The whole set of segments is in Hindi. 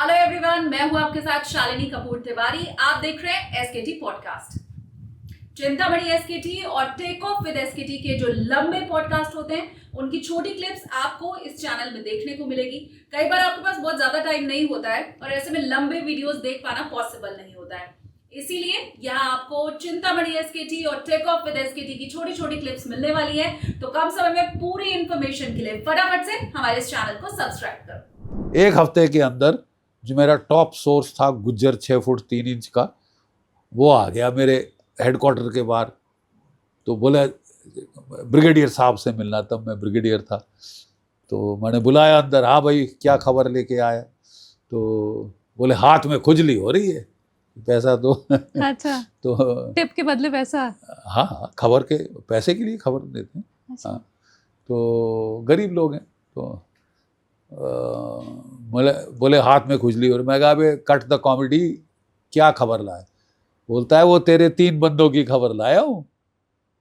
हेलो एवरीवन, मैं हूं आपके साथ शालिनी कपूर तिवारी। आप देख रहे हैं एसकेटी पॉडकास्ट। चिंतामणि एसकेटी और टेक ऑफ विद एसकेटी के जो लंबे पॉडकास्ट होते हैं उनकी छोटी क्लिप्स आपको इस चैनल में देखने को मिलेगी। कई बार आपके पास बहुत ज्यादा टाइम नहीं होता है और ऐसे में लंबे वीडियोस देख पाना पॉसिबल नहीं होता है, इसीलिए यहाँ आपको चिंतामणि एसकेटी और टेक ऑफ विद एसकेटी की छोटी छोटी क्लिप्स मिलने वाली है। तो कम समय में पूरी इंफॉर्मेशन के लिए फटाफट से हमारे इस चैनल को सब्सक्राइब करो। एक हफ्ते के अंदर जो मेरा टॉप सोर्स था गुज्जर 6 फुट 3 इंच का, वो आ गया मेरे हेडक्वार्टर के बाहर। तो बोला ब्रिगेडियर साहब से मिलना, तब मैं ब्रिगेडियर था। तो मैंने बुलाया अंदर, हाँ भाई क्या खबर लेके आया? तो बोले हाथ में खुजली हो रही है, पैसा तो अच्छा तो टिप के बदले पैसा? हाँ, खबर के पैसे के लिए खबर देते हैं। अच्छा। हाँ, तो गरीब लोग हैं। तो बोले हाथ में खुजली, और मैं कहा बे कट द कॉमेडी, क्या खबर लाया? बोलता है वो तेरे 3 बंदों की खबर लाया हूँ।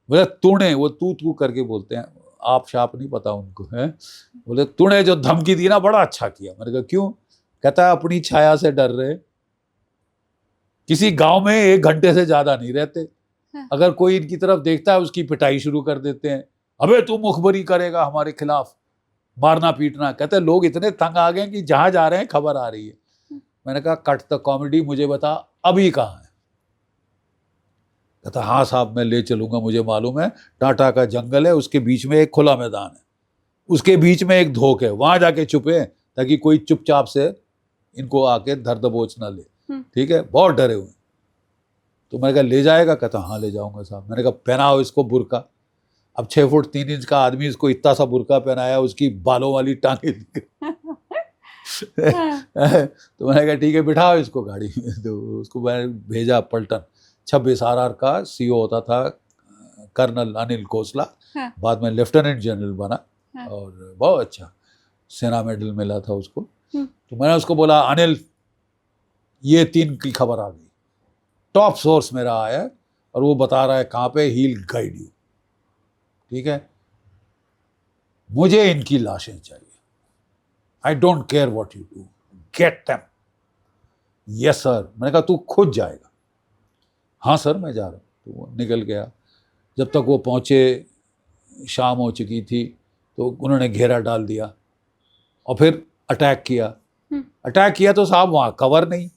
बोले तूने, वो तू करके बोलते हैं, आप शाप नहीं पता उनको है। बोले तूने जो धमकी दी ना बड़ा अच्छा किया। मैंने कहा क्यों? कहता है अपनी छाया से डर रहे, किसी गांव में 1 घंटे से ज्यादा नहीं रहते, अगर कोई इनकी तरफ देखता है उसकी पिटाई शुरू कर देते हैं। अबे तू मुखबरी करेगा हमारे खिलाफ, मारना पीटना। कहते हैं लोग इतने तंग आ गए कि जहां जा रहे हैं खबर आ रही है। मैंने कहा कट द कॉमेडी, मुझे बता अभी कहाँ है? कहता हाँ साहब मैं ले चलूंगा, मुझे मालूम है टाटा का जंगल है, उसके बीच में एक खुला मैदान है, उसके बीच में एक धोक है, वहां जाके छुपे ताकि कोई चुपचाप से इनको आके धर दबोच ना ले। ठीक है, बहुत डरे हुए। तो मैंने कहा ले जाएगा? कहता हाँ ले जाऊंगा साहब। मैंने कहा पहनाओ इसको बुर्का। अब 6 फुट 3 इंच का आदमी, इसको इतना सा बुर्का पहनाया, उसकी बालों वाली टांगे तो मैंने कहा ठीक है बिठाओ इसको गाड़ी में। तो उसको मैंने भेजा पलटन। 26 RR का CO होता था कर्नल अनिल खोसला, बाद में लेफ्टिनेंट जनरल बना और बहुत अच्छा सेना मेडल मिला था उसको। तो मैंने उसको बोला अनिल ये 3 की खबर आ गई, टॉप सोर्स मेरा आया और वो बता रहा है कहाँ पे, ही विल गाइड यू। ठीक है, मुझे इनकी लाशें चाहिए। I don't care what you do, get them. Yes sir. मैंने कहा तू खुद जाएगा? हाँ सर मैं जा रहा हूँ। तो वो निकल गया। जब तक वो पहुँचे शाम हो चुकी थी, तो उन्होंने घेरा डाल दिया और फिर अटैक किया। अटैक किया तो साहब वहाँ कवर नहीं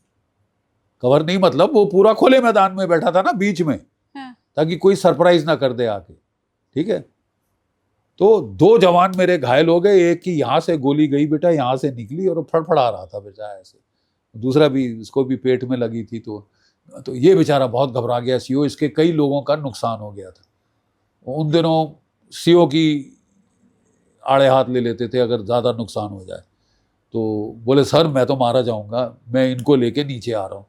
मतलब वो पूरा खुले मैदान में बैठा था ना बीच में, ताकि कोई सरप्राइज ना कर दे आके। ठीक है, तो 2 जवान मेरे घायल हो गए, एक की यहाँ से गोली गई बेटा, यहाँ से निकली और फड़फड़ा रहा था बेटा ऐसे, दूसरा भी उसको भी पेट में लगी थी। तो ये बेचारा बहुत घबरा गया CO, इसके कई लोगों का नुकसान हो गया था। उन दिनों CO की आड़े हाथ ले लेते थे अगर ज़्यादा नुकसान हो जाए। तो बोले सर मैं तो मारा जाऊंगा, मैं इनको लेके नीचे आ रहा हूँ।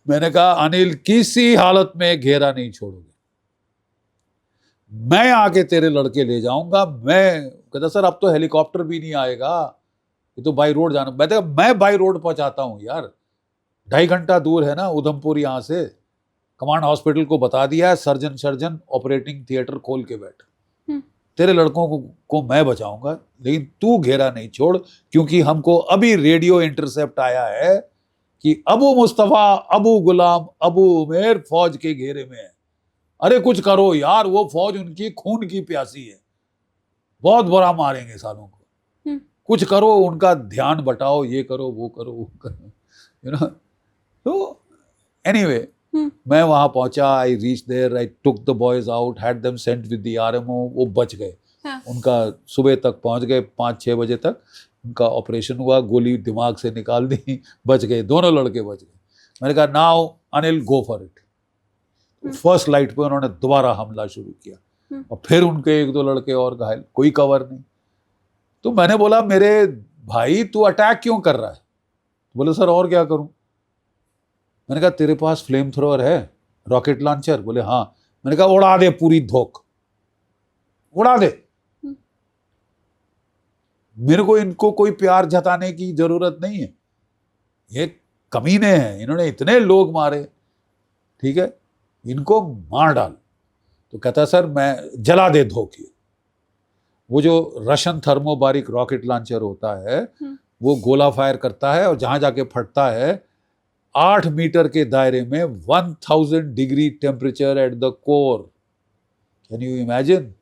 मैंने कहा अनिल किसी हालत में घेरा नहीं छोड़ोगे, मैं आके तेरे लड़के ले जाऊंगा। मैं कहता सर अब तो हेलीकॉप्टर भी नहीं आएगा, ये तो बाई रोड जाना। मैं बाई रोड पहुंचाता हूँ यार, 2.5 घंटा दूर है ना उधमपुर यहाँ से। कमांड हॉस्पिटल को बता दिया है, सर्जन ऑपरेटिंग थिएटर खोल के बैठ, तेरे लड़कों को मैं बचाऊंगा, लेकिन तू घेरा नहीं छोड़, क्योंकि हमको अभी रेडियो इंटरसेप्ट आया है कि अबू मुस्तफा, अबू गुलाम, अबू उमेर फौज के घेरे में है। अरे कुछ करो यार, वो फौज उनकी खून की प्यासी है, बहुत बुरा मारेंगे सालों को, कुछ करो, उनका ध्यान बटाओ, ये करो वो करो वो करो, यू नो। तो एनीवे मैं वहां पहुंचा, I reach there, I took the boys out, had them sent with the RMO। वो बच गए। उनका सुबह तक पहुंच गए, 5-6 बजे तक उनका ऑपरेशन हुआ, गोली दिमाग से निकाल दी, बच गए, दोनों लड़के बच गए। मैंने कहा now Anil go for it. First light पे उन्होंने दोबारा हमला शुरू किया और फिर उनके 1-2 लड़के और घायल, कोई कवर नहीं। तो मैंने बोला मेरे भाई तू अटैक क्यों कर रहा है? बोले सर और क्या करूं? मैंने कहा तेरे पास फ्लेम थ्रोअर है, रॉकेट लॉन्चर? बोले हाँ। मैंने कहा उड़ा दे पूरी धोक, उड़ा दे। मेरे को इनको कोई प्यार जताने की जरूरत नहीं है, ये कमीने हैं, इन्होंने इतने लोग मारे, ठीक है, इनको मार डाल। तो कहता सर मैं जला दे धोखे। वो जो रशियन थर्मोबारिक रॉकेट लॉन्चर होता है वो गोला फायर करता है और जहां जाके फटता है 8 मीटर के दायरे में 1000 degree temperature at the core. Can you imagine?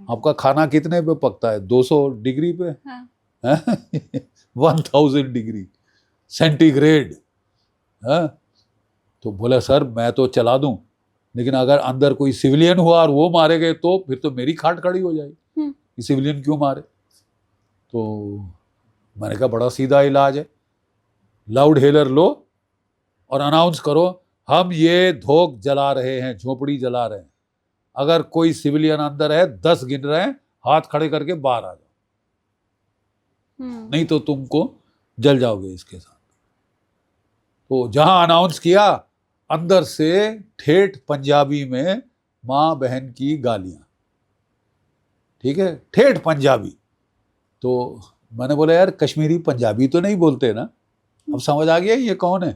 आपका खाना कितने पे पकता है? 200 डिग्री पे। हाँ। 1000 डिग्री सेंटीग्रेड। तो बोला सर मैं तो चला दूं, लेकिन अगर अंदर कोई सिविलियन हुआ और वो मारे गए तो फिर तो मेरी खाट खड़ी हो जाएगी कि सिविलियन क्यों मारे। तो मैंने कहा बड़ा सीधा इलाज है, लाउड हेलर लो और अनाउंस करो हम ये धोख जला रहे हैं, झोपड़ी जला रहे हैं, अगर कोई सिविलियन अंदर है 10 गिन रहे हैं, हाथ खड़े करके बाहर आ जाओ, नहीं तो तुमको जल जाओगे इसके साथ। तो जहां अनाउंस किया अंदर से ठेठ पंजाबी में माँ बहन की गालियां, ठीक है, ठेठ पंजाबी। तो मैंने बोला यार कश्मीरी पंजाबी तो नहीं बोलते ना? अब समझ आ गया ये कौन है?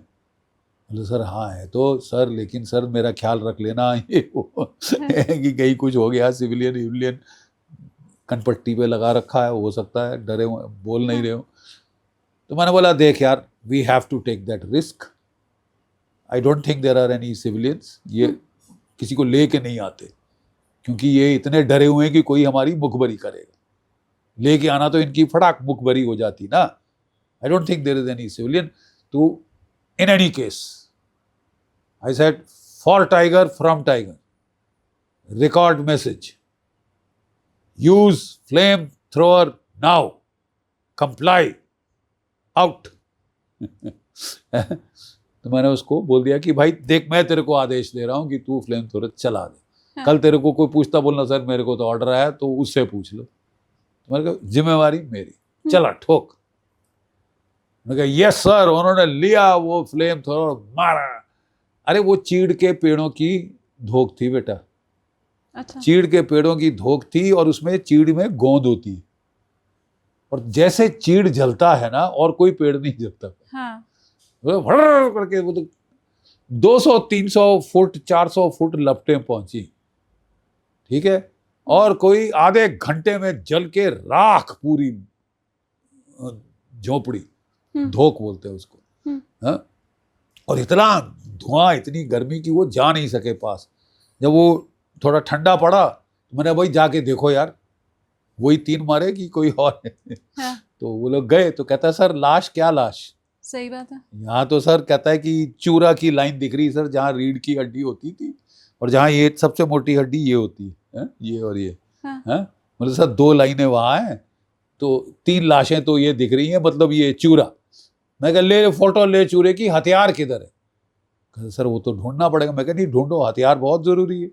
बोले सर हाँ है। तो सर लेकिन सर मेरा ख्याल रख लेना ये वो कि कहीं कुछ हो गया, सिविलियन कनपट्टी पे लगा रखा है, हो सकता है डरे हो, बोल नहीं रहे हो। तो मैंने बोला देख यार we have to take that risk, I don't think there are any civilians, ये किसी को लेके नहीं आते क्योंकि ये इतने डरे हुए हैं कि कोई हमारी मुखबरी करेगा, लेके आना तो इनकी फटाक मुखबरी हो जाती ना। I don't think there is any civilian. तो in any case I said for tiger from tiger, record message, use flame thrower now, comply, out। तो मैंने उसको बोल दिया कि भाई देख मैं तेरे को आदेश दे रहा हूं कि तू फ्लेम थ्रोवर चला दे। हाँ। कल तेरे को कोई पूछता बोलना सर मेरे को तो ऑर्डर आया, तो उससे पूछ लो। तो मैंने कहा जिम्मेवारी मेरी, चला ठोक। मैं कहा यस सर। उन्होंने लिया वो फ्लेम थ्रोवर, मारा। अरे वो चीड़ के पेड़ों की धोक थी बेटा। अच्छा। चीड़ के पेड़ों की धोक थी और उसमें चीड़ में गोंद होती है, और जैसे चीड़ जलता है ना और कोई पेड़ नहीं जलता। हाँ। भड़ करके वो तो 200-300 फुट 400 फुट लपटें पहुंची, ठीक है, और कोई आधे घंटे में जल के राख पूरी झोपड़ी, धोक बोलते हैं उसको। हाँ? और इतना धुआं, इतनी गर्मी की वो जा नहीं सके पास। जब वो थोड़ा ठंडा पड़ा तो मैंने भाई जाके देखो यार वही 3 मारे कि कोई और है। हाँ। तो वो लोग गए तो कहता है सर लाश, क्या लाश? सही बात है। यहाँ तो सर कहता है कि चूरा की लाइन दिख रही सर, जहाँ रीढ़ की हड्डी होती थी और जहाँ ये सबसे मोटी हड्डी ये होती है, ये और ये। हाँ। मतलब सर 2 लाइनें वहाँ हैं तो 3 लाशें तो ये दिख रही हैं, मतलब ये चूरा। मैं कहा ले फोटो ले चूरे की, हथियार किधर है? कहते सर वो तो ढूंढना पड़ेगा। मैं कहा नहीं ढूंढो, हथियार बहुत जरूरी है,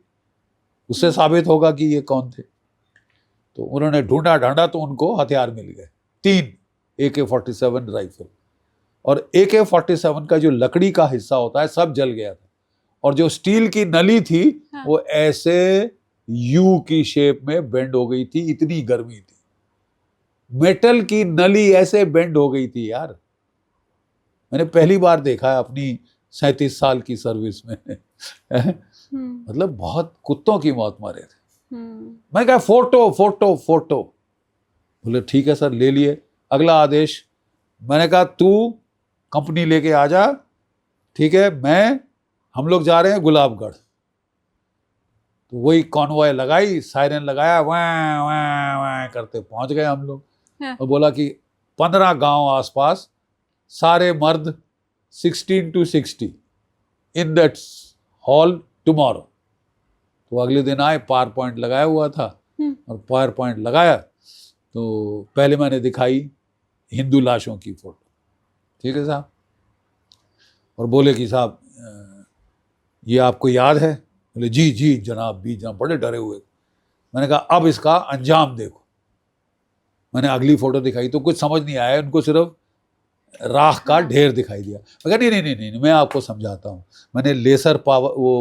उससे साबित होगा कि ये कौन थे। तो उन्होंने ढूंढा ढांढा तो उनको हथियार मिल गए, 3 AK-47 राइफल, और AK-47 का जो लकड़ी का हिस्सा होता है सब जल गया था, और जो स्टील की नली थी हाँ। वो ऐसे यू की शेप में बेंड हो गई थी, इतनी गर्मी थी। मेटल की नली ऐसे बेंड हो गई थी यार, मैंने पहली बार देखा है अपनी 37 साल की सर्विस में। मतलब बहुत कुत्तों की मौत मारे थे। मैं कहा फोटो फोटो फोटो। बोले ठीक है सर, ले लिए। अगला आदेश, मैंने कहा तू कंपनी लेके आ जा, ठीक है, हम लोग जा रहे हैं गुलाबगढ़। तो वही कॉन्वॉय लगाई, सायरन लगाया, वाँ वाँ वाँ करते पहुंच गए हम लोग। हाँ। और बोला कि 15 गांव आसपास, सारे मर्द 16 to 60 in that hall tomorrow. तो अगले दिन आए, पावर पॉइंट लगाया हुआ था, और पावर पॉइंट लगाया तो पहले मैंने दिखाई हिंदू लाशों की फोटो, ठीक है साहब, और बोले कि साहब ये आपको याद है? बोले जी जी जनाब, भी जनाब, बड़े डरे हुए। मैंने कहा अब इसका अंजाम देखो। मैंने अगली फोटो दिखाई तो कुछ समझ नहीं आया, उनको सिर्फ राख का ढेर दिखाई दिया। मैं कहा नहीं मैं आपको समझाता हूँ। मैंने लेसर पावर वो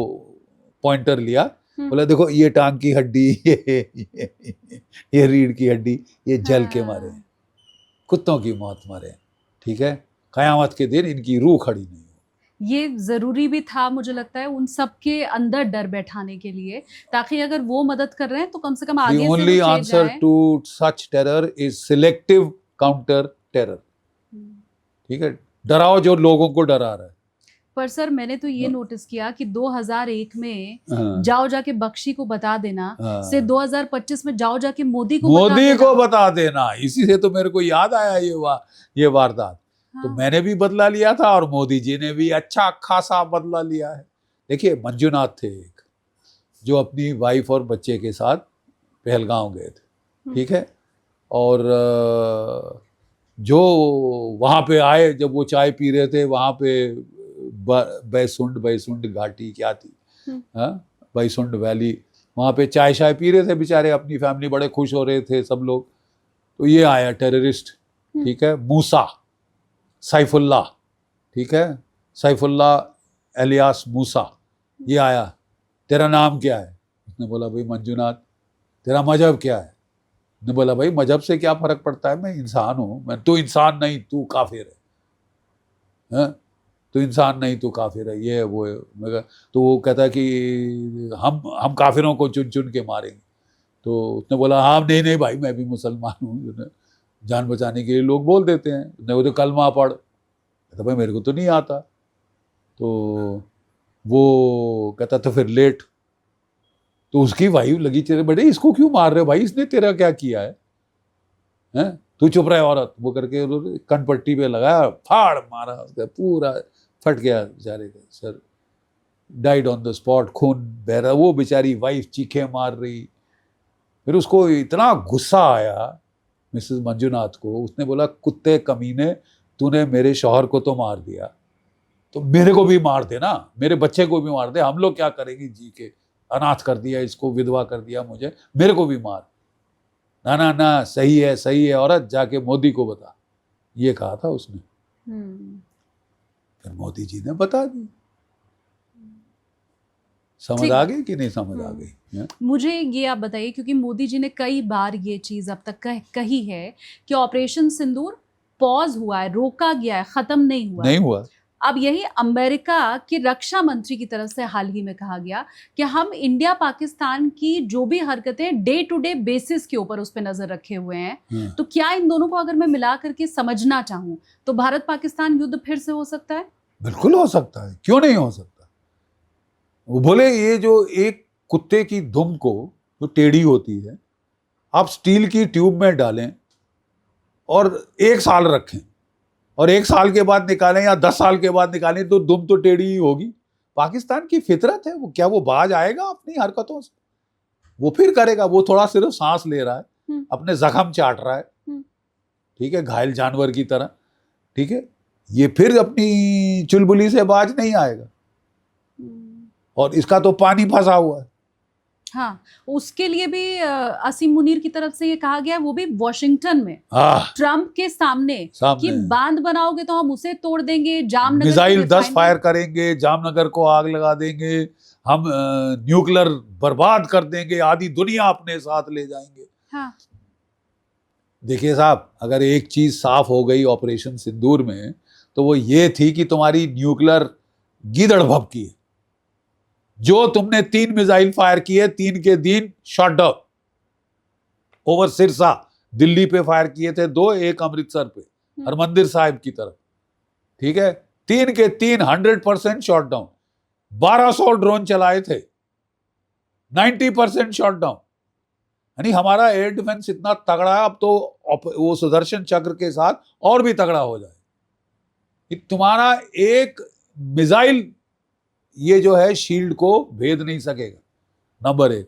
पॉइंटर लिया, बोला देखो ये टांग की हड्डी, ये रीढ़ की हड्डी, ये जल के मारे, कुत्तों की मौत मारे, ठीक है, कयामत के दिन इनकी रूह खड़ी नहीं। ये ज़रूरी भी था मुझे लगता है उन सब के अंदर डर बैठाने के लिए, ताकि अगर वो मदद कर रहे हैं तो कम से कम आगे से only answer to such terror is selective counter terror. ठीक है, डराओ जो लोगों को डरा रहा है। पर सर मैंने तो ये नोटिस किया कि 2001 में हाँ। जाओ जाके बख्शी को बता देना हाँ। से 2025 में जाओ जाके मोदी को बता देना। इसी से तो मेरे को याद आया ये वारदात। तो हाँ। मैंने भी बदला लिया था और मोदी जी ने भी अच्छा खासा बदला लिया है। देखिए, मंजुनाथ थे एक, जो अपनी वाइफ और बच्चे के साथ पहलगांव गए थे, ठीक है, और जो वहाँ पे आए, जब वो चाय पी रहे थे वहाँ पे बैसुंड घाटी क्या थी, बैसुंड वैली, वहाँ पे चाय शाय पी रहे थे बेचारे, अपनी फैमिली, बड़े खुश हो रहे थे सब लोग। तो ये आया टेररिस्ट, ठीक है, मूसा सैफुल्ला, ठीक है, सैफुल्ला एलियास मूसा, ये आया, तेरा नाम क्या है? उसने बोला भाई मंजुनाथ। तेरा मजहब क्या है? उसने बोला भाई मजहब से क्या फर्क पड़ता है, मैं इंसान हूँ। मैं, तू इंसान नहीं, तू काफिर है, तू इंसान नहीं, तू काफिर है, ये वो है। तो वो कहता कि हम काफिरों को चुन चुन के मारेंगे। तो उसने बोला हाँ नहीं नहीं भाई, मैं भी मुसलमान हूँ, जान बचाने के लिए लोग बोल देते हैं। उसने वो तो कलमा पढ़, कहता भाई मेरे को तो नहीं आता। तो वो कहता तो फिर लेट। तो उसकी वाइफ लगी, तेरे बड़े इसको क्यों मार रहे हो भाई, इसने तेरा क्या किया है, हैं? तू चुप रहे औरत, वो करके कनपट्टी पे लगाया, फाड़ मारा, उसका पूरा फट गया बेचारे का sir, died on the spot, खून बह रहा। वो बेचारी वाइफ चीखे मार रही। फिर उसको इतना गुस्सा आया मिसेस मंजुनाथ को, उसने बोला कुत्ते कमीने, तूने मेरे शौहर को तो मार दिया, तो मेरे को भी मार दे ना, मेरे बच्चे को भी मार दे, हम लोग क्या करेंगे जी के, अनाथ कर दिया इसको, विधवा कर दिया मुझे, मेरे को भी मार। ना ना ना, सही है औरत, जाके मोदी को बता, ये कहा था उसने। फिर मोदी जी ने बता दी। समझ आ गई कि नहीं समझ आ गई? मुझे ये आप बताइए, क्योंकि मोदी जी ने कई बार ये चीज अब तक कही है कि ऑपरेशन सिंदूर पॉज हुआ है, रोका गया है, खत्म नहीं हुआ। अब यही अमेरिका के रक्षा मंत्री की तरफ से हाल ही में कहा गया कि हम इंडिया पाकिस्तान की जो भी हरकतें डे टू डे बेसिस के ऊपर उस पर नजर रखे हुए हैं। तो क्या इन दोनों को अगर मैं मिला करके समझना चाहूं तो भारत पाकिस्तान युद्ध फिर से हो सकता है? बिल्कुल हो सकता है, क्यों नहीं हो सकता। वो बोले ये जो एक कुत्ते की दुम को जो टेढ़ी होती है, आप स्टील की ट्यूब में डालें और 1 साल रखें और 1 साल के बाद निकालें या 10 साल के बाद निकालें, तो दुम तो टेढ़ी ही होगी। पाकिस्तान की फितरत है, वो क्या वो बाज आएगा अपनी हरकतों से? वो फिर करेगा। वो थोड़ा सिर्फ सांस ले रहा है, अपने जख्म चाट रहा है, ठीक है, घायल जानवर की तरह, ठीक है। ये फिर अपनी चुलबुली से बाज नहीं आएगा। और इसका तो पानी फंसा हुआ है। हाँ, उसके लिए भी असीम मुनीर की तरफ से ये कहा गया, वो भी वॉशिंगटन में ट्रंप के सामने कि बांध बनाओगे तो हम उसे तोड़ देंगे, जामनगर मिसाइल 10 फायर करेंगे, जामनगर को आग लगा देंगे, हम न्यूक्लियर बर्बाद कर देंगे, आधी दुनिया अपने साथ ले जाएंगे। हाँ। देखिए साहब, अगर एक चीज साफ हो गई ऑपरेशन सिंदूर में, तो वो ये थी कि तुम्हारी न्यूक्लियर गीदड़ भभकी है। जो तुमने 3 मिसाइल फायर किए, 3 के 3 shot down over Sirsa, Delhi पे फायर किए थे 2, एक अमृतसर पे हरमंदिर साहिब की तरफ, ठीक है, 3 के 3 100% शॉट डाउन। 1200 ड्रोन चलाए थे, 90% शॉट डाउन। यानी हमारा एयर डिफेंस इतना तगड़ा है, अब तो वो सुदर्शन चक्र के साथ और भी तगड़ा हो जाए कि तुम्हारा एक मिसाइल ये जो है शील्ड को भेद नहीं सकेगा, नंबर 1।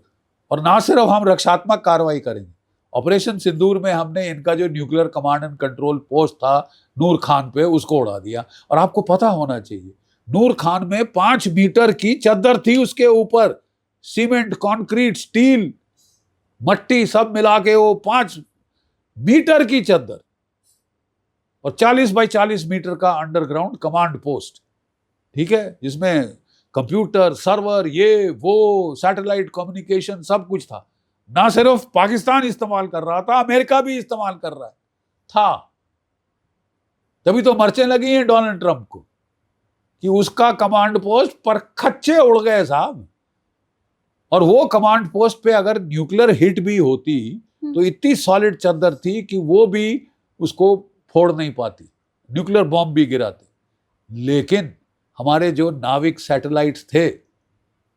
और ना सिर्फ हम रक्षात्मक कार्रवाई करेंगे, ऑपरेशन सिंदूर में हमने इनका जो nuclear command and control post था नूर खान पे, उसको उड़ा दिया। और आपको पता होना चाहिए, नूर खान में 5 मीटर की चद्दर थी, उसके ऊपर सीमेंट, कंक्रीट, स्टील, मट्टी सब मिला के वो 5 मीटर की चद्दर और 40 बाई 40 मीटर का अंडरग्राउंड कमांड पोस्ट, ठीक है, जिसमें कंप्यूटर, सर्वर, ये वो सैटेलाइट कम्युनिकेशन सब कुछ था। ना सिर्फ पाकिस्तान इस्तेमाल कर रहा था, अमेरिका भी इस्तेमाल कर रहा था। तभी तो मर्चें लगी हैं डोनाल्ड ट्रंप को कि उसका कमांड पोस्ट पर खच्चे उड़ गए साहब। और वो कमांड पोस्ट पे अगर न्यूक्लियर हिट भी होती तो इतनी सॉलिड चद्दर थी कि वो भी उसको फोड़ नहीं पाती, न्यूक्लियर बॉम्ब भी गिराते, लेकिन हमारे जो नाविक सैटेलाइट्स थे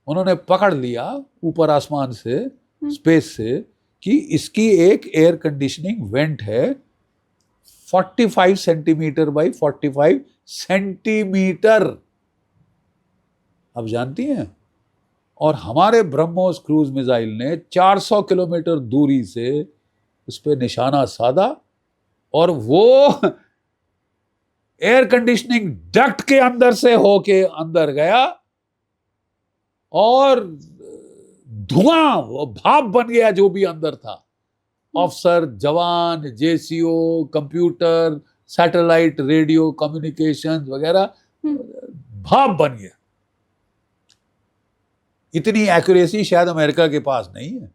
उन्होंने पकड़ लिया ऊपर आसमान से, स्पेस से, कि इसकी एक एयर कंडीशनिंग वेंट है 45 सेंटीमीटर बाई 45 सेंटीमीटर, अब जानती हैं। और हमारे ब्रह्मोस क्रूज मिसाइल ने 400 किलोमीटर दूरी से उस पर निशाना साधा और वो एयर कंडीशनिंग डक्ट के अंदर से होके अंदर गया और धुआं, भाप बन गया जो भी अंदर था, ऑफिसर, जवान, JCO, computer, satellite, radio communication वगैरह, भाप बन गया। इतनी एक्यूरेसी शायद अमेरिका के पास नहीं है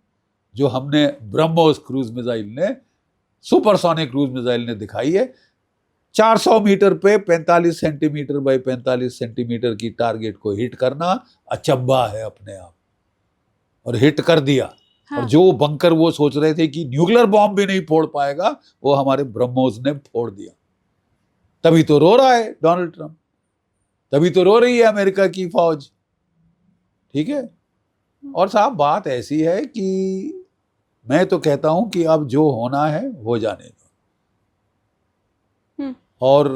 जो हमने ब्रह्मोस क्रूज मिसाइल ने, सुपरसोनिक क्रूज मिसाइल ने दिखाई है। 400 मीटर पे 45 सेंटीमीटर बाई 45 सेंटीमीटर की टारगेट को हिट करना अचंभा है अपने आप, और हिट कर दिया। हाँ। और जो बंकर वो सोच रहे थे कि न्यूक्लियर बॉम्ब भी नहीं फोड़ पाएगा, वो हमारे ब्रह्मोस ने फोड़ दिया। तभी तो रो रहा है डोनाल्ड ट्रंप, तभी तो रो रही है अमेरिका की फौज। ठीक है। और साहब बात ऐसी है कि मैं तो कहता हूं कि अब जो होना है हो जाने दो। और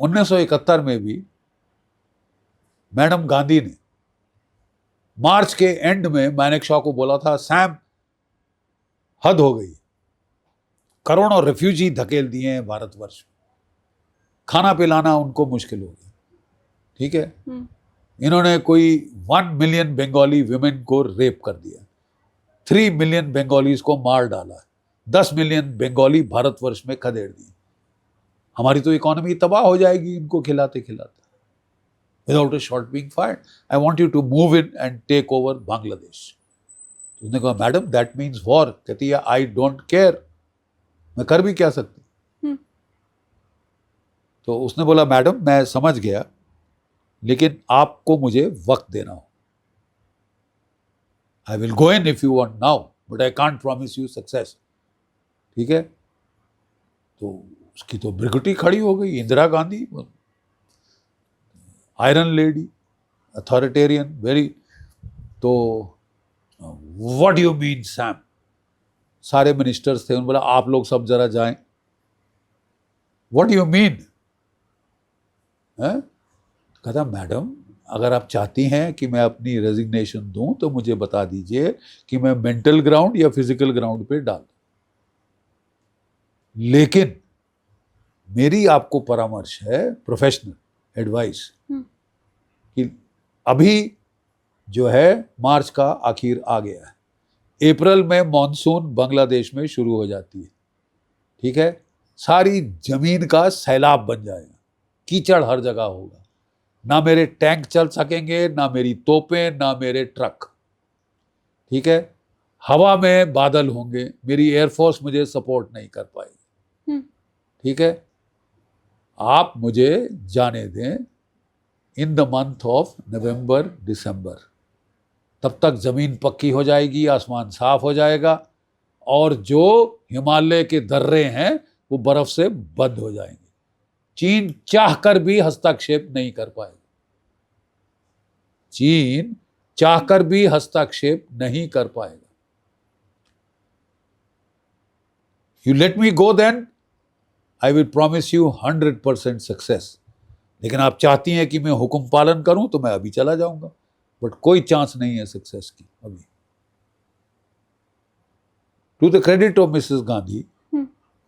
1971 में भी मैडम गांधी ने मार्च के एंड में मानेकशॉ को बोला था, सैम हद हो गई, करोड़ों रेफ्यूजी धकेल दिए हैं भारतवर्ष, खाना पिलाना उनको मुश्किल हो गया। ठीक है। इन्होंने कोई 1 मिलियन बंगाली विमेन को रेप कर दिया, 3 मिलियन बंगालीज को मार डाला, 10 मिलियन बंगाली भारतवर्ष में खदेड़ दिए। हमारी तो इकोनॉमी तबाह हो जाएगी इनको खिलाते खिलाते। Without a shot being fired, I want you to move in and take over Bangladesh. उसने कहा, मैडम दैट मीन्स वॉर। कहती है, आई डोंट केयर, मैं कर भी क्या सकती। तो उसने बोला, मैडम मैं समझ गया, लेकिन आपको मुझे वक्त देना हो। I will go in if you want now, but I can't promise you success. ठीक है। तो उसकी तो ब्रिगेडी खड़ी हो गई, Indira Gandhi, iron lady, authoritarian very. तो what do you mean Sam? सारे मिनिस्टर्स थे, उन्होंने बोला, आप लोग सब जरा जाएं। What do you mean? कहता, मैडम अगर आप चाहती हैं कि मैं अपनी रेजिग्नेशन दूं तो मुझे बता दीजिए कि मैं मेंटल ग्राउंड या फिजिकल ग्राउंड पे डाल दूं, लेकिन मेरी आपको परामर्श है, प्रोफेशनल एडवाइस, कि अभी जो है मार्च का आखिर आ गया है, अप्रैल में मॉनसून बांग्लादेश में शुरू हो जाती है। ठीक है। सारी जमीन का सैलाब बन जाएगा, कीचड़ हर जगह होगा, ना मेरे टैंक चल सकेंगे, ना मेरी तोपें, ना मेरे ट्रक। ठीक है। हवा में बादल होंगे, मेरी एयरफोर्स मुझे सपोर्ट नहीं कर पाएगी। ठीक है। आप मुझे जाने दें in the month of November December, तब तक जमीन पक्की हो जाएगी, आसमान साफ हो जाएगा, और जो हिमालय के दर्रे हैं वो बर्फ से बंद हो जाएंगे। चीन चाहकर भी हस्तक्षेप नहीं कर पाएगा, चीन चाहकर भी हस्तक्षेप नहीं कर पाएगा। You let me go, then I will promise you 100% success. लेकिन आप चाहती हैं कि मैं हुक्म पालन करूं तो मैं अभी चला जाऊंगा, बट कोई चांस नहीं है सक्सेस की अभी। To the credit of Mrs Gandhi,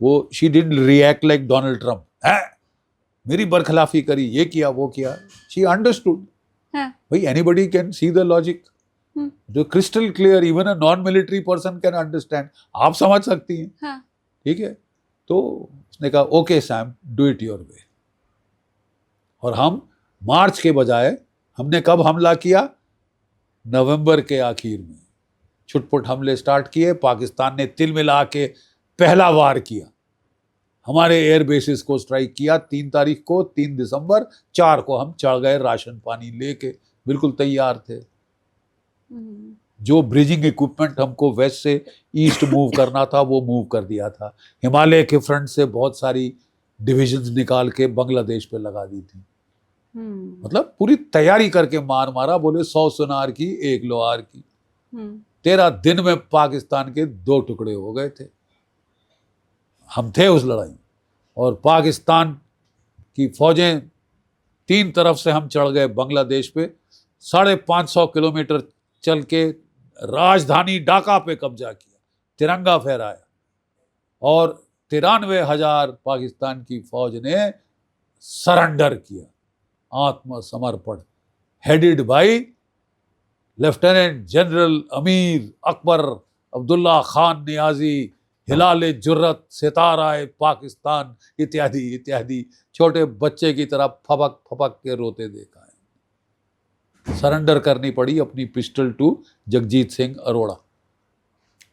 वो she didn't react like Donald Trump, है मेरी बरखिलाफी करी, ये किया वो किया। शी अंडरस्टूड, भाई anybody can see the logic, जो crystal clear, even a non military person can understand. आप समझ सकती हैं। ठीक है। तो उसने कहा, okay Sam, do it your way. और हम मार्च के बजाय हमने कब हमला किया? नवंबर के आखिर में छुटपुट हमले स्टार्ट किए। पाकिस्तान ने तिल मिला के पहला वार किया, हमारे एयर बेसिस को स्ट्राइक किया 3 तारीख को, 3 दिसंबर। 4 को हम चढ़ गए राशन पानी लेके, बिल्कुल तैयार थे। जो ब्रिजिंग इक्विपमेंट हमको वेस्ट से ईस्ट मूव करना था वो मूव कर दिया था। हिमालय के फ्रंट से बहुत सारी डिविजन्स निकाल के बांग्लादेश पे लगा दी थी। मतलब पूरी तैयारी करके मार मारा, बोले 100 सुनार की 1 लोहार की। 13 दिन में पाकिस्तान के 2 टुकड़े हो गए थे। हम थे उस लड़ाई में, और पाकिस्तान की फौजें 3 तरफ से हम चढ़ गए बांग्लादेश पे। 550 किलोमीटर चल के राजधानी ढाका पे कब्जा किया, तिरंगा फहराया, और 93,000 पाकिस्तान की फौज ने सरेंडर किया, आत्मसमर्पण, headed by lieutenant general Amir Akbar Abdullah Khan Niazi, हिलाल जुर्रत, सितारा पाकिस्तान इत्यादि इत्यादि। छोटे बच्चे की तरह फपक फपक के रोते देखा है। सरेंडर करनी पड़ी अपनी पिस्टल टू जगजीत सिंह अरोड़ा।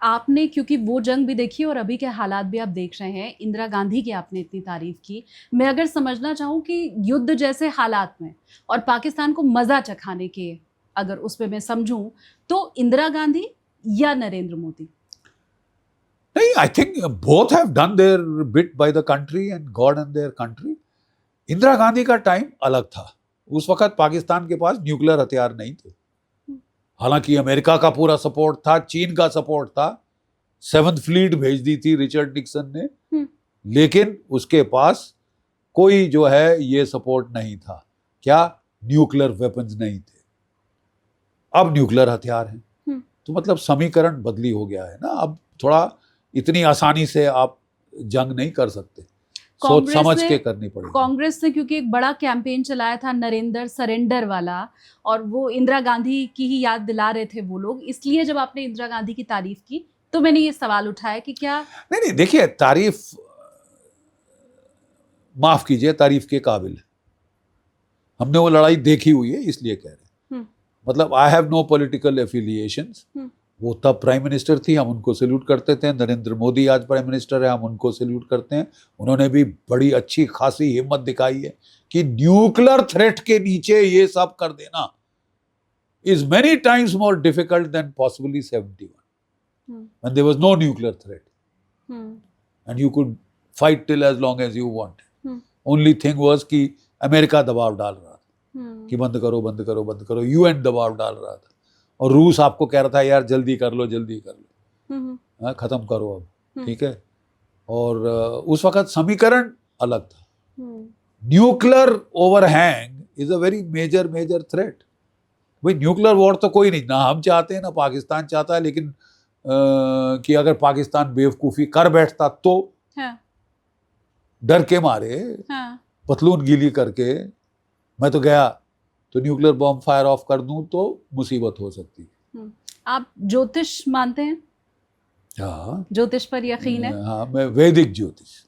आपने क्योंकि वो जंग भी देखी और अभी के हालात भी आप देख रहे हैं, इंदिरा गांधी की आपने इतनी तारीफ की, मैं अगर समझना चाहूँ कि युद्ध जैसे हालात में और पाकिस्तान को मज़ा चखाने के, अगर उस पर मैं समझूं, तो इंदिरा गांधी या नरेंद्र मोदी? नहीं, I think both have done there bit by the country and God and their country. Indira Gandhi का टाइम अलग था। उस वक्त पाकिस्तान के पास न्यूक्लियर हथियार नहीं थे। हालांकि अमेरिका का पूरा सपोर्ट था, चीन का सपोर्ट था, 7th फ्लीट भेज दी थी रिचर्ड निक्सन ने, लेकिन उसके पास कोई जो है ये सपोर्ट नहीं था। क्या? न्यूक्लियर वेपन्स नहीं थे। अब न्यूक्लियर हथियार हैं, तो मतलब समीकरण बदली हो गया है ना। अब थोड़ा इतनी आसानी से आप जंग नहीं कर सकते, सोच समझ के करनी पड़ेगी। कांग्रेस ने क्योंकि एक बड़ा कैंपेन चलाया था नरेंद्र सरेंडर वाला, और वो इंदिरा गांधी की ही याद दिला रहे थे वो लोग, इसलिए जब आपने इंदिरा गांधी की तारीफ की तो मैंने ये सवाल उठाया कि क्या। नहीं, देखिए, तारीफ, माफ कीजिए, तारीफ के काबिल है। हमने वो लड़ाई देखी हुई है, इसलिए कह रहे हैं। मतलब I have no political affiliations. वो तब प्राइम मिनिस्टर थी, हम उनको सैल्यूट करते थे। नरेंद्र मोदी आज प्राइम मिनिस्टर है, हम उनको सैल्यूट करते हैं। उन्होंने भी बड़ी अच्छी खासी हिम्मत दिखाई है कि न्यूक्लियर थ्रेट के नीचे ये सब कर देना is many times more difficult than possibly 71 when there was no nuclear threat and you could fight till as long as you wanted. Only thing was कि अमेरिका दबाव डाल रहा था कि बंद करो बंद करो बंद करो, यूएन दबाव डाल रहा था, और रूस आपको कह रहा था यार जल्दी कर लो जल्दी कर लो, खत्म करो अब, ठीक है। और उस वक्त समीकरण अलग था। Nuclear overhang is a very major threat. भाई न्यूक्लियर वॉर तो कोई नहीं, ना हम चाहते हैं ना पाकिस्तान चाहता है, लेकिन कि अगर पाकिस्तान बेवकूफ़ी कर बैठता तो डर के मारे पतलून गीली करके मैं तो गया तो न्यूक्लियर बॉम्ब फायर ऑफ कर दूं तो मुसीबत हो सकती है। आप ज्योतिष मानते हैं? हाँ, ज्योतिष पर यकीन है? हाँ, मैं वैदिक ज्योतिष।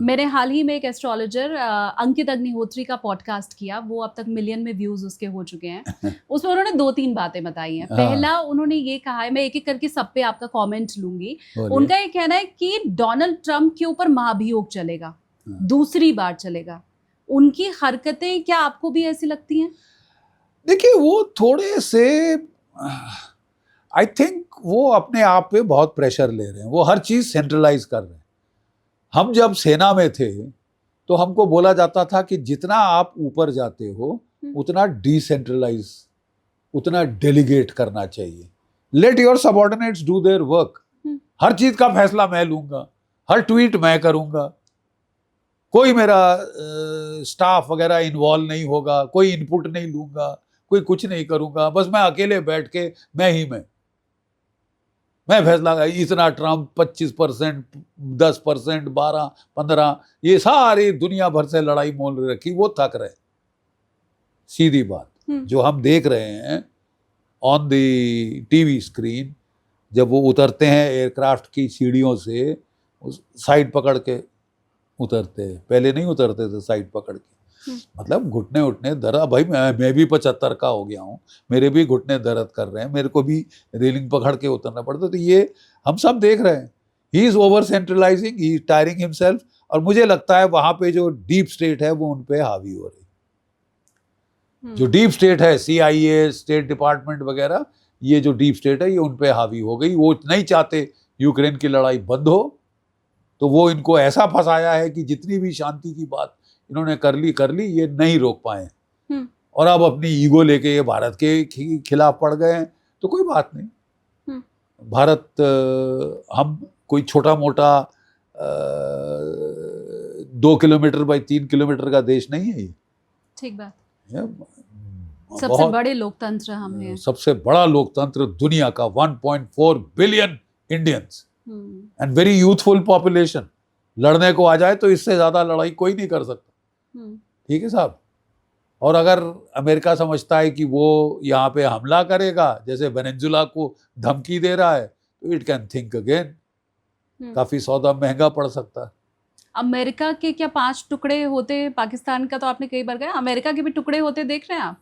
मैंने हाल ही में एक एस्ट्रोलॉजर अंकित अग्निहोत्री का पॉडकास्ट किया, वो अब तक मिलियन में व्यूज उसके हो चुके हैं। उसमें उन्होंने 2-3 बातें बताई हैं। पहला, उन्होंने ये कहा है, मैं एक एक करके सब पे आपका कमेंट लूंगी। उनका ये कहना है कि डोनाल्ड ट्रंप के ऊपर महाभियोग चलेगा, दूसरी बार चलेगा। उनकी हरकतें क्या आपको भी ऐसी लगती हैं? देखिए, वो थोड़े से आई थिंक वो अपने आप पे बहुत प्रेशर ले रहे हैं, वो हर चीज सेंट्रलाइज कर रहे हैं। हम जब सेना में थे तो हमको बोला जाता था कि जितना आप ऊपर जाते हो उतना डिसेंट्रलाइज, उतना डेलीगेट करना चाहिए। Let your subordinates do their work. हर चीज का फैसला मैं लूंगा, हर ट्वीट मैं करूंगा, कोई मेरा स्टाफ वगैरह इन्वॉल्व नहीं होगा, कोई इनपुट नहीं लूंगा, कोई कुछ नहीं करूंगा, बस मैं अकेले बैठ के मैं फैसला, इतना ट्रम्प 25%, 10%, 12, 15, ये सारी दुनिया भर से लड़ाई मोल रखी, वो थक रहे। सीधी बात, जो हम देख रहे हैं ऑन द टीवी स्क्रीन, जब वो उतरते हैं एयरक्राफ्ट की सीढ़ियों से, साइड पकड़ के उतरते हैं, पहले नहीं उतरते थे साइड पकड़ के, मतलब घुटने उठने दर्द। भाई मैं भी 75 का हो गया हूँ, मेरे भी घुटने दर्द कर रहे हैं, मेरे को भी रेलिंग पकड़ के उतरना पड़ता। तो ये हम सब देख रहे हैं। He is over centralising, he is tiring himself, और मुझे लगता है वहां पे जो डीप स्टेट है वो उन पे हावी हो रही। जो डीप स्टेट है, CIA, स्टेट डिपार्टमेंट वगैरह, ये जो डीप स्टेट है ये उन पे हावी हो गई। वो नहीं चाहते यूक्रेन की लड़ाई बंद हो, तो वो इनको ऐसा फंसाया है कि जितनी भी शांति की बात इन्होंने कर ली, ये नहीं रोक पाए। और अब अपनी ईगो लेके ये भारत के खिलाफ पड़ गए हैं, तो कोई बात नहीं। भारत हम कोई छोटा मोटा 2 किलोमीटर बाई 3 किलोमीटर का देश नहीं है ये। ठीक बात। सबसे सबसे बड़े लोकतंत्र हम हैं। सबसे बड़ा लोकतंत्र दुनिया का, 1.4 billion Indians and very youthful population. लड़ने को आ जाए तो इससे ज्यादा लड़ाई कोई नहीं कर सकता। ठीक है साहब। और अगर अमेरिका समझता है कि वो यहाँ पे हमला करेगा, जैसे वेनेजुला को धमकी दे रहा है, तो इट कैन थिंक अगेन। काफी सौदा महंगा पड़ सकता है। अमेरिका के क्या 5 टुकड़े होते, पाकिस्तान का तो आपने कई बार कहा, अमेरिका के भी टुकड़े होते देख रहे हैं आप?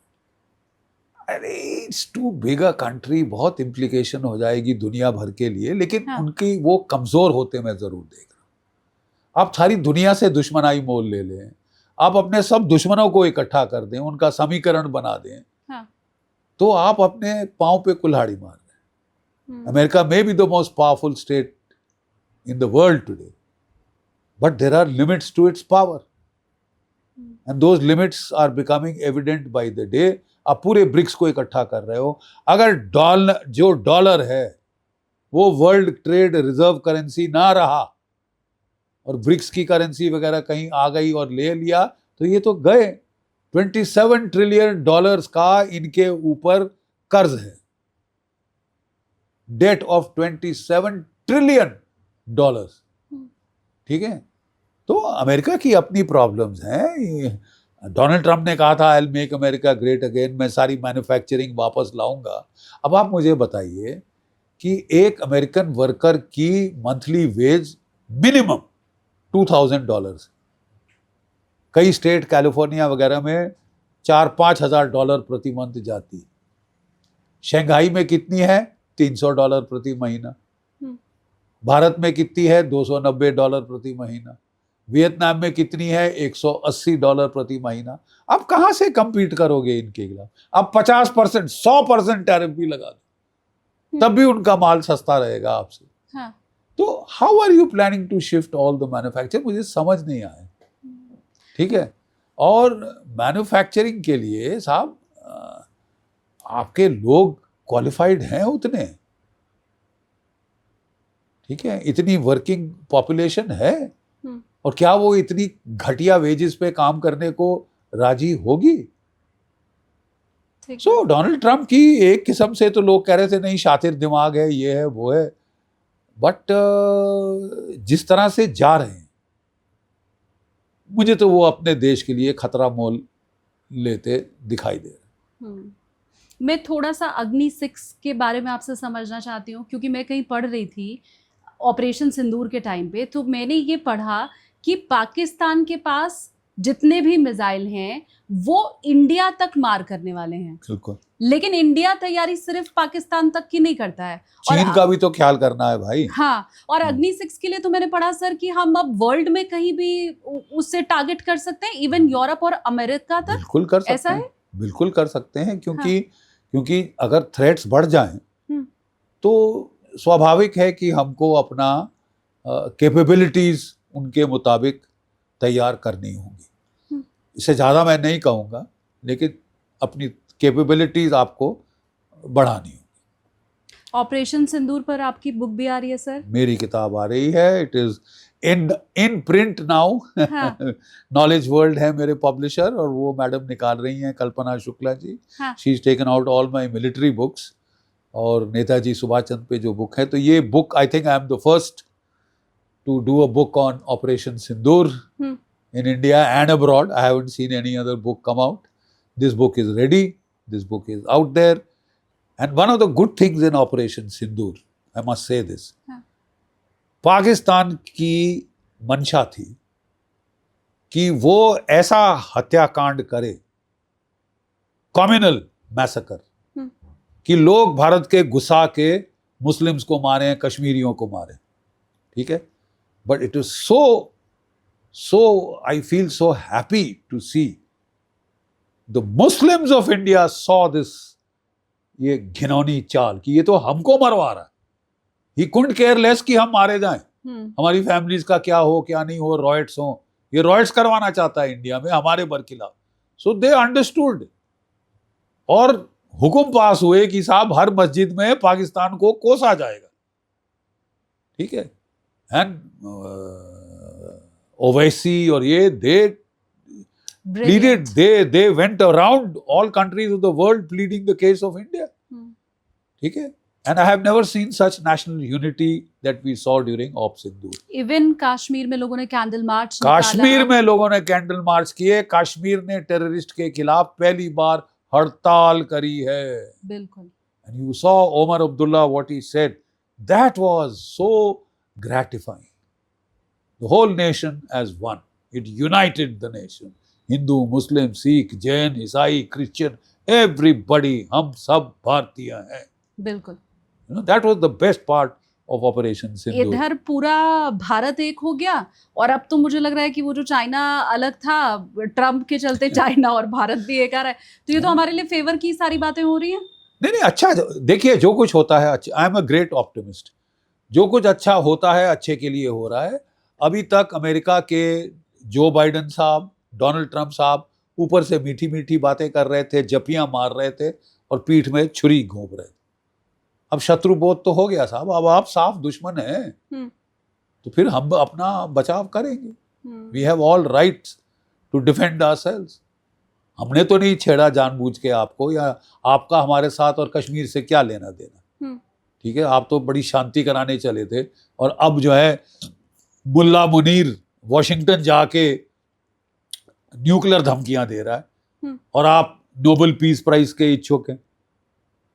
अरे it's too big a country, बहुत इम्प्लीकेशन हो जाएगी दुनिया भर के लिए, लेकिन हाँ। उनकी वो कमजोर होते मैं जरूर देख रहा हूँ। आप सारी दुनिया से दुश्मनाई मोल ले लें, आप अपने सब दुश्मनों को इकट्ठा कर दें, उनका समीकरण बना दें, हाँ। तो आप अपने पांव पे कुल्हाड़ी मार रहे हैं। America may be the most powerful state in the world today, but there are limits to its power, and those limits are becoming evident by the day. आप पूरे ब्रिक्स को इकट्ठा कर रहे हो। अगर डॉलर है वो वर्ल्ड ट्रेड रिजर्व करेंसी ना रहा और ब्रिक्स की करेंसी वगैरह कहीं आ गई और ले लिया, तो ये तो गए। 27 ट्रिलियन डॉलर्स का इनके ऊपर कर्ज है, डेट ऑफ 27 ट्रिलियन डॉलर्स। ठीक है, तो अमेरिका की अपनी प्रॉब्लम्स हैं। डोनाल्ड ट्रंप ने कहा था I will make America great again, मैं सारी मैन्युफैक्चरिंग वापस लाऊंगा। अब आप मुझे बताइए कि एक अमेरिकन वर्कर की मंथली वेज मिनिमम $2,000, कई स्टेट कैलिफोर्निया वगैरह में 4-5 हज़ार डॉलर प्रति मंथ जाती। शंघाई में कितनी है? $300 प्रति महीना। भारत में कितनी है? $290 प्रति महीना। वियतनाम में कितनी है? $180 प्रति महीना। आप कहां से कंपीट करोगे इनके खिलाफ? आप 50%, 100% टैरिफ भी लगा दो, तब भी उनका माल सस्ता रहेगा आपसे। हाँ। तो how are you planning to shift all the manufacture? मुझे समझ नहीं आया। ठीक है, और मैन्युफैक्चरिंग के लिए साहब आपके लोग क्वालिफाइड हैं उतने? ठीक है, इतनी वर्किंग पॉपुलेशन है, और क्या वो इतनी घटिया वेजेस पे काम करने को राजी होगी? सो डोनाल्ड ट्रंप की एक किस्म से तो लोग कह रहे थे नहीं शातिर दिमाग है, ये है वो है, बट जिस तरह से जा रहे हैं, मुझे तो वो अपने देश के लिए खतरा मोल लेते दिखाई दे रहे। मैं थोड़ा सा अग्नि 6 के बारे में आपसे समझना चाहती हूँ, क्योंकि मैं कहीं पढ़ रही थी ऑपरेशन सिंदूर के टाइम पे, तो मैंने ये पढ़ा कि पाकिस्तान के पास जितने भी मिसाइल हैं वो इंडिया तक मार करने वाले हैं। बिल्कुल, लेकिन इंडिया तैयारी सिर्फ पाकिस्तान तक की नहीं करता है, चीन का भी तो ख्याल करना है भाई। हाँ, और अग्नि 6 के लिए तो मैंने पढ़ा सर कि हम अब वर्ल्ड में कहीं भी उससे टारगेट कर सकते हैं, इवन यूरोप और अमेरिका तक। बिल्कुल कर सकते ऐसा हैं, है? बिल्कुल कर सकते हैं, क्योंकि अगर थ्रेट्स बढ़ जाएं तो स्वाभाविक है कि हमको अपना कैपेबिलिटीज उनके मुताबिक तैयार करनी होगी। इससे ज़्यादा मैं नहीं कहूँगा, लेकिन अपनी कैपेबिलिटीज आपको बढ़ानी होगी। ऑपरेशन सिंदूर पर आपकी बुक भी आ रही है सर? मेरी किताब आ रही है, it is in print now. Knowledge world है मेरे पब्लिशर, और वो मैडम निकाल रही हैं, Kalpana Shukla ji. She is taken out all my military books, और नेताजी सुभाष चंद्र पे जो बुक है, तो ये book I think I am the first to do a book on Operation Sindoor in India and abroad. I haven't seen any other book come out. This book is ready. This book is out there. And one of the good things in Operation Sindoor, I must say this, Pakistan की मंशा थी कि वो ऐसा हत्याकांड करे, कम्युनल मैसेकर, कि लोग भारत के घुसा के मुस्लिम्स को मारें, कश्मीरियों को मारें। ठीक है, but it is so I feel so happy to see the Muslims of India saw this, ये घिनौनी चाल कि ये तो हमको मरवा रहा है। He couldn't care less कि हम मारे जाएं। हमारी फैमिलीज का क्या हो क्या नहीं हो, रॉयट्स हो, ये रॉयट्स करवाना चाहता है इंडिया में हमारे बरखिलाफ। सो दे अंडरस्टूड और हुक्म पास हुए कि साहब हर मस्जिद में पाकिस्तान को कोसा जाएगा, ठीक है। एंड ओवैसी और ये दे pleaded, they went around all countries of the world pleading the case of India, ठीक है। And I have never seen such national unity that we saw during Op Sindoor. Even Kashmir में लोगों ने कैंडल मार्च कश्मीर में लोगों ने कैंडल मार्च किए, कश्मीर ने टेररिस्ट के खिलाफ पहली बार हड़ताल करी है। बिल्कुल। And you saw Omar Abdullah what he said, that was so gratifying. The whole nation as one, it united the nation. Hindu, Muslim, Sikh, Jain, Isai, Christian, everybody, हम सब भारतीय हैं। बिल्कुल। You know, that was the best part of Operation Sindoor. इधर पूरा भारत एक हो गया और अब तो मुझे लग रहा है कि वो जो चाइना अलग था, ट्रम्प के चलते चाइना और भारत भी एक आ रहा है, तो ये तो हमारे लिए फेवर की सारी बातें हो रही हैं। नहीं नहीं, अच्छा देखिए, जो कुछ होता है अच्छा, I am a great optimist. जो कुछ अच्छा होता है अच्छे के लिए हो रहा है। अभी तक अमेरिका के जो बाइडेन साहब, डोनाल्ड ट्रंप साहब ऊपर से मीठी मीठी बातें कर रहे थे, जपियां मार रहे थे और पीठ में छुरी घोंप रहे थे। अब शत्रु बोध तो हो गया साहब, अब आप साफ दुश्मन हैं, तो फिर हम अपना बचाव करेंगे। We have all rights to defend ourselves. हमने तो नहीं छेड़ा जानबूझ के आपको, या आपका हमारे साथ और कश्मीर से क्या लेना देना, ठीक है। आप तो बड़ी शांति कराने चले थे और अब जो है मुल्ला मुनीर वॉशिंगटन जाके न्यूक्लियर धमकियां दे रहा है और आप नोबेल पीस प्राइज के इच्छुक हैं।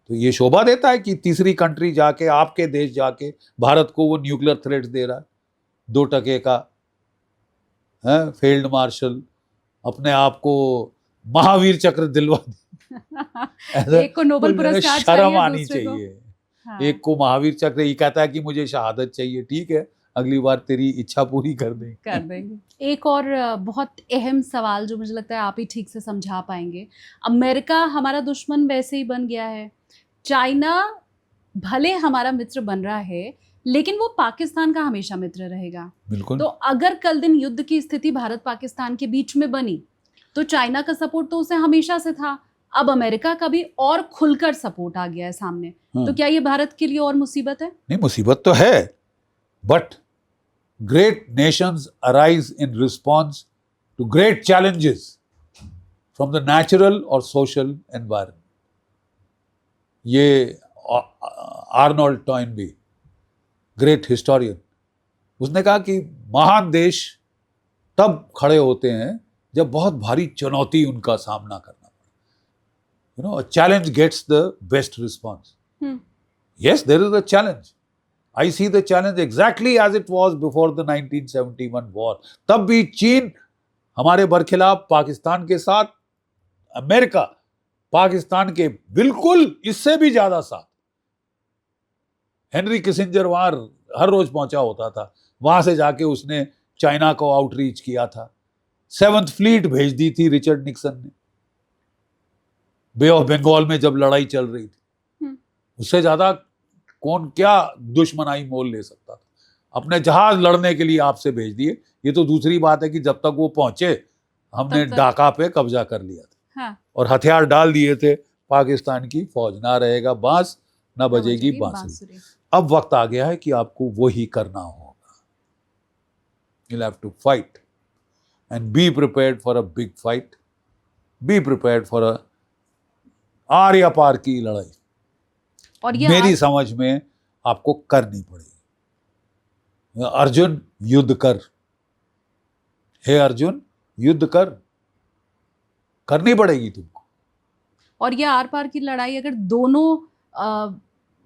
तो ये शोभा देता है कि तीसरी कंट्री जाके, आपके देश जाके भारत को वो न्यूक्लियर थ्रेट्स दे रहा है। 2 टके का है फील्ड मार्शल, अपने आप को महावीर चक्र दिलवा एक को नोबेल पुरस्कार शर्म आनी चाहिए। हाँ। एक को महावीर चक्र, ये कहता है कि मुझे शहादत चाहिए, ठीक है, अगली बार तेरी इच्छा पूरी कर देंगे। एक और बहुत अहम सवाल जो मुझे लगता है आप ही ठीक से समझा पाएंगे। अमेरिका हमारा दुश्मन वैसे ही बन गया है, चाइना भले हमारा मित्र बन रहा है लेकिन वो पाकिस्तान का हमेशा मित्र रहेगा। बिल्कुल। तो अगर कल दिन युद्ध की स्थिति भारत पाकिस्तान के बीच में बनी तो चाइना का सपोर्ट तो उसे हमेशा से था, अब अमेरिका का भी और खुलकर सपोर्ट आ गया है सामने। तो क्या ये भारत के लिए और मुसीबत है? नहीं, मुसीबत तो है, but great nations arise in response to great challenges from the natural or social environment. ये आर्नोल्ड टॉइनबी, ग्रेट हिस्टोरियन, उसने कहा कि महान देश तब खड़े होते हैं जब बहुत भारी चुनौती उनका सामना करना पड़े। You know, a challenge gets the best response. Yes, there is a challenge. I see the challenge exactly as it was before the 1971 war. तब भी चीन हमारे बरखिलाफ पाकिस्तान के साथ, अमेरिका पाकिस्तान के बिल्कुल इससे भी ज्यादा साथ। हेनरी किसिंजर वहां हर रोज पहुंचा होता था, वहां से जाके उसने चाइना को आउटरीच किया था। 7th फ्लीट भेज दी थी रिचर्ड निक्सन ने बे ऑफ बंगाल में जब लड़ाई चल रही थी। उससे ज्यादा कौन क्या दुश्मनाई मोल ले सकता था। अपने जहाज लड़ने के लिए आपसे भेज दिए। ये तो दूसरी बात है कि जब तक वो पहुंचे हमने ढाका पे कब्जा कर लिया था। हाँ। और हथियार डाल दिए थे, पाकिस्तान की फौज ना रहेगा बांस ना बजेगी बांसुरी। अब वक्त आ गया है कि आपको वही करना होगा। You'll have to fight and be prepared for a big fight. Be prepared for a Arya पार की लड़ाई। और ये मेरी समझ में आपको करनी पड़ेगी। अर्जुन युद्ध कर, हे अर्जुन युद्ध कर, करनी पड़ेगी तुमको। और ये आर पार की लड़ाई अगर दोनों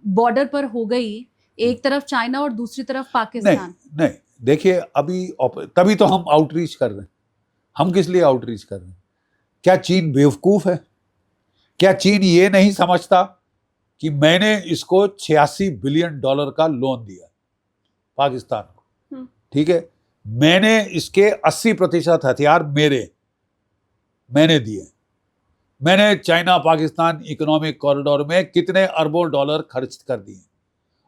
बॉर्डर पर हो गई, एक तरफ चाइना और दूसरी तरफ पाकिस्तान, नहीं देखिए, अभी तभी तो हम आउटरीच कर रहे हैं। हम किस लिए आउटरीच कर रहे हैं? क्या चीन बेवकूफ है? क्या चीन ये नहीं समझता कि मैंने इसको $86 बिलियन का लोन दिया पाकिस्तान को, ठीक है, मैंने इसके 80% हथियार मैंने दिए, मैंने चाइना पाकिस्तान इकोनॉमिक कॉरिडोर में कितने अरबों डॉलर खर्च कर दिए,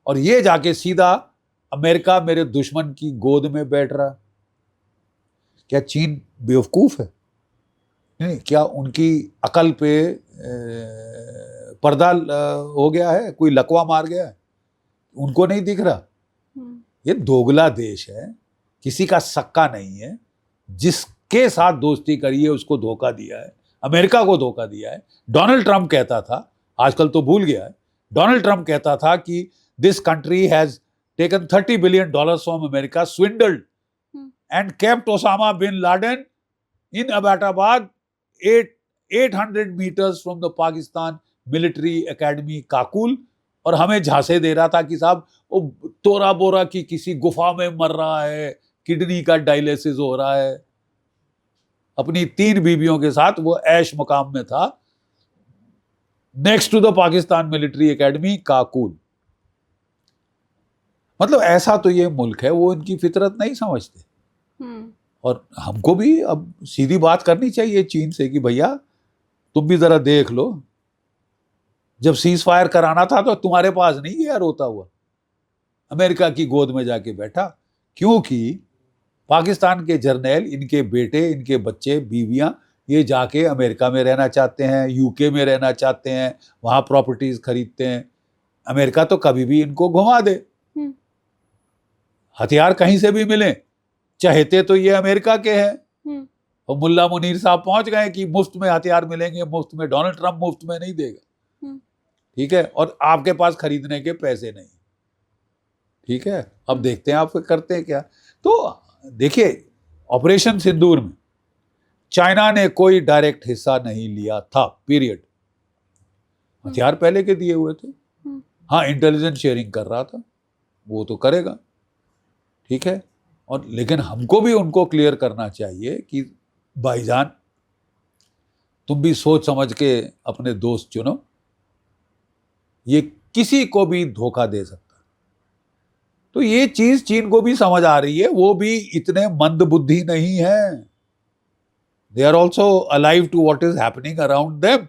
और ये जाके सीधा अमेरिका मेरे दुश्मन की गोद में बैठ रहा। क्या चीन बेवकूफ है? नहीं, क्या उनकी अकल पे पर्दा हो गया है, कोई लकवा मार गया है, उनको नहीं दिख रहा? ये दोगला देश है, किसी का सक्का नहीं है। जिसके साथ दोस्ती करी है उसको धोखा दिया है, अमेरिका को धोखा दिया है। डोनाल्ड ट्रंप कहता था, आजकल तो भूल गया है, डोनाल्ड ट्रंप कहता था कि this country has taken $30 billion from America, swindled and kept Osama bin Laden in Abbottabad 800 meters from the Pakistan military academy Kakul, और हमें झांसे दे रहा था कि साहब वो तोरा बोरा की किसी गुफा में मर रहा है, किडनी का डायलिसिस हो रहा है। अपनी 3 बीवियों के साथ वो ऐश मकाम में था, next to the Pakistan military academy Kakul. मतलब ऐसा तो ये मुल्क है, वो इनकी फितरत नहीं समझते। और हमको भी अब सीधी बात करनी चाहिए चीन से कि भैया तुम भी जरा देख लो, जब सीज फायर कराना था तो तुम्हारे पास नहीं गया रोता हुआ, अमेरिका की गोद में जाके बैठा। क्योंकि पाकिस्तान के जर्नैल, इनके बेटे, इनके बच्चे, बीवियां, ये जाके अमेरिका में रहना चाहते हैं, यूके में रहना चाहते हैं, वहां प्रॉपर्टीज खरीदते हैं। अमेरिका तो कभी भी इनको घुमा दे, हथियार कहीं से भी मिले, चाहते तो ये अमेरिका के हैं। और मुल्ला मुनीर साहब पहुंच गए कि मुफ्त में हथियार मिलेंगे, मुफ्त में। डोनाल्ड ट्रंप मुफ्त में नहीं देगा, ठीक है, और आपके पास खरीदने के पैसे नहीं, ठीक है। अब देखते हैं आप करते हैं क्या। तो देखिए, ऑपरेशन सिंदूर में चाइना ने कोई डायरेक्ट हिस्सा नहीं लिया था, पीरियड। हथियार पहले के दिए हुए थे, हाँ, इंटेलिजेंस शेयरिंग कर रहा था, वो तो करेगा, ठीक है। और लेकिन हमको भी उनको क्लियर करना चाहिए कि भाईजान तुम भी सोच समझ के अपने दोस्त चुनो, ये किसी को भी धोखा दे सकता। तो ये चीज चीन को भी समझ आ रही है, वो भी इतने मंद बुद्धि नहीं है। They are also alive to what is happening around them.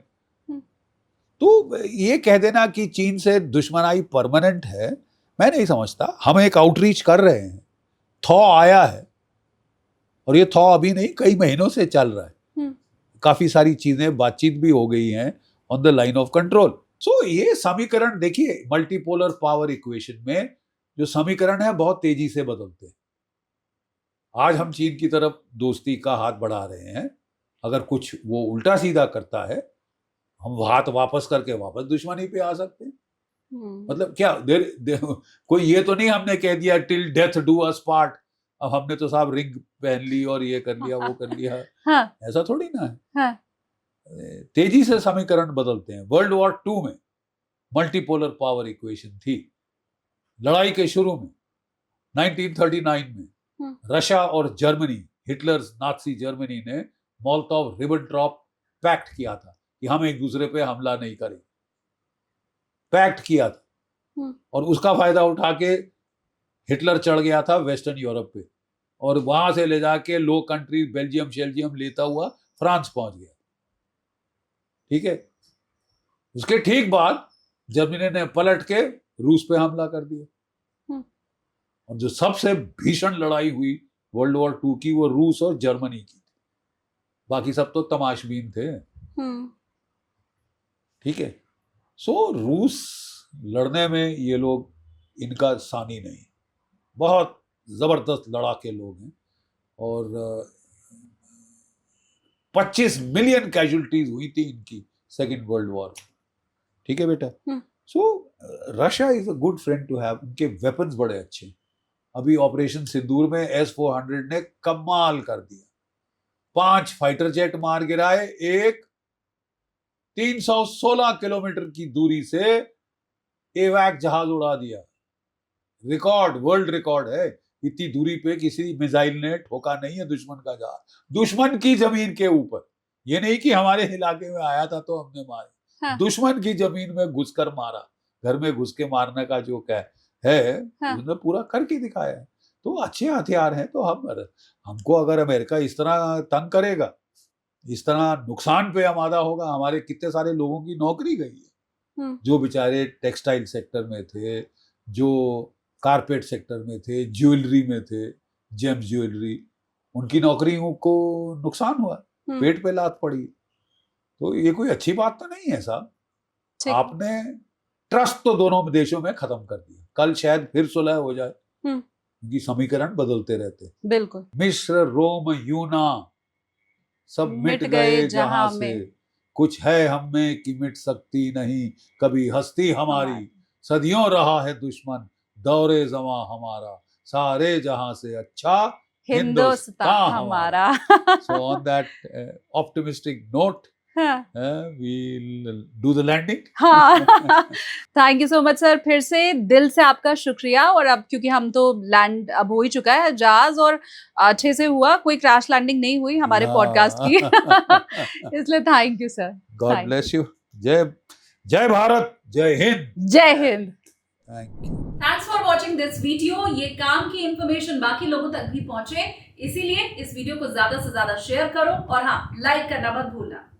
तो ये कह देना कि चीन से दुश्मनाई परमानेंट है, मैं नहीं समझता। हम एक आउटरीच कर रहे हैं, थॉ आया है, और ये थॉ अभी नहीं, कई महीनों से चल रहा है। काफी सारी चीजें, बातचीत भी हो गई हैं on the line of control. So ये समीकरण देखिए, मल्टीपोलर पावर इक्वेशन में जो समीकरण है बहुत तेजी से बदलते हैं। आज हम चीन की तरफ दोस्ती का हाथ बढ़ा रहे हैं, अगर कुछ वो उल्टा सीधा करता है, हम हाथ वापस करके वापस दुश्मनी पे आ सकते हैं। मतलब क्या कोई ये तो नहीं हमने कह दिया till death do us part, अब हमने तो साहब रिंग पहन ली और ये कर लिया, वो कर लिया। हाँ। ऐसा थोड़ी ना है। हाँ। तेजी से समीकरण बदलते हैं। वर्ल्ड वॉर 2 में मल्टीपोलर पावर इक्वेशन थी। लड़ाई के शुरू में 1939 में रशिया और जर्मनी, हिटलर्स नाजी जर्मनी ने मोलोटोव रिबेनट्रॉप पैक्ट किया था कि हम एक दूसरे पे हमला नहीं करेंगे, पैक्ट किया था। और उसका फायदा उठा के हिटलर चढ़ गया था वेस्टर्न यूरोप पे, और वहां से ले जाके लो कंट्री बेल्जियम शेल्जियम लेता हुआ फ्रांस पहुंच गया, ठीक है। उसके ठीक बाद जर्मनी ने पलट के रूस पे हमला कर दिया, और जो सबसे भीषण लड़ाई हुई वर्ल्ड वॉर 2 की, वो रूस और जर्मनी की थी। बाकी सब तो तमाशबीन थे, ठीक है। सो रूस लड़ने में ये लोग, इनका सानी नहीं, बहुत जबरदस्त लड़ाके लोग हैं, और 25 मिलियन कैजुअलिटीज हुई थी इनकी सेकेंड वर्ल्ड वॉर, ठीक है बेटा। So Russia is a good friend to have, उनके वेपन्स बड़े अच्छे। अभी ऑपरेशन सिंदूर में S-400 ने कमाल कर दिया, 5 फाइटर जेट मार गिराए, एक 316 किलोमीटर की दूरी से एवैक जहाज उड़ा दिया। रिकॉर्ड, वर्ल्ड रिकॉर्ड है। इतनी दूरी पे किसी मिसाइल ने ठोका नहीं है दुश्मन का जहाज, दुश्मन की जमीन के ऊपर। ये नहीं कि हमारे इलाके में आया था तो हमने मारा, हाँ। दुश्मन की जमीन में घुसकर मारा। घर में घुस के मारने का जो क्या है, हाँ। उसने पूरा करके दिखाया है। तो अच्छे हथियार हैं। तो हमको अगर अमेरिका इस तरह तंग करेगा, इस तरह नुकसान पे आमादा होगा, हमारे कितने सारे लोगों की नौकरी गई है, जो बेचारे टेक्सटाइल सेक्टर में थे, जो कारपेट सेक्टर में थे, ज्वेलरी में थे, जेम्स ज्वेलरी, उनकी नौकरियों को नुकसान हुआ, पेट पे लात पड़ी। तो ये कोई अच्छी बात तो नहीं है साहब। आपने ट्रस्ट तो दोनों देशों में खत्म कर दिया, कल शायद फिर सुलह हो जाए, क्योंकि समीकरण बदलते रहते। बिल्कुल। मिस्र, रोम, यूना सब मिट गए जहां से, कुछ है हम में कि मिट सकती नहीं कभी हस्ती हमारी, सदियों रहा है दुश्मन दौरे जमा हमारा, सारे जहां से अच्छा हिंदुस्तान हमारा। So on that optimistic note, we'll do the landing. हाँ, thank you so much sir. फिर से दिल से आपका शुक्रिया। और अब क्योंकि हम तो लैंड अब हो ही चुका है जहाज, और अच्छे से हुआ, कोई क्रैश लैंडिंग नहीं हुई हमारे पॉडकास्ट की। इसलिए thank you sir. God bless you. जय भारत, जय हिंद। जय Hind. Thank you. Thanks for watching this video. ये काम की इंफॉर्मेशन बाकी लोगों तक भी पहुंचे, इसीलिए इस वीडियो को ज्यादा से ज्यादा शेयर करो, और हाँ, लाइक करना मत भूलना।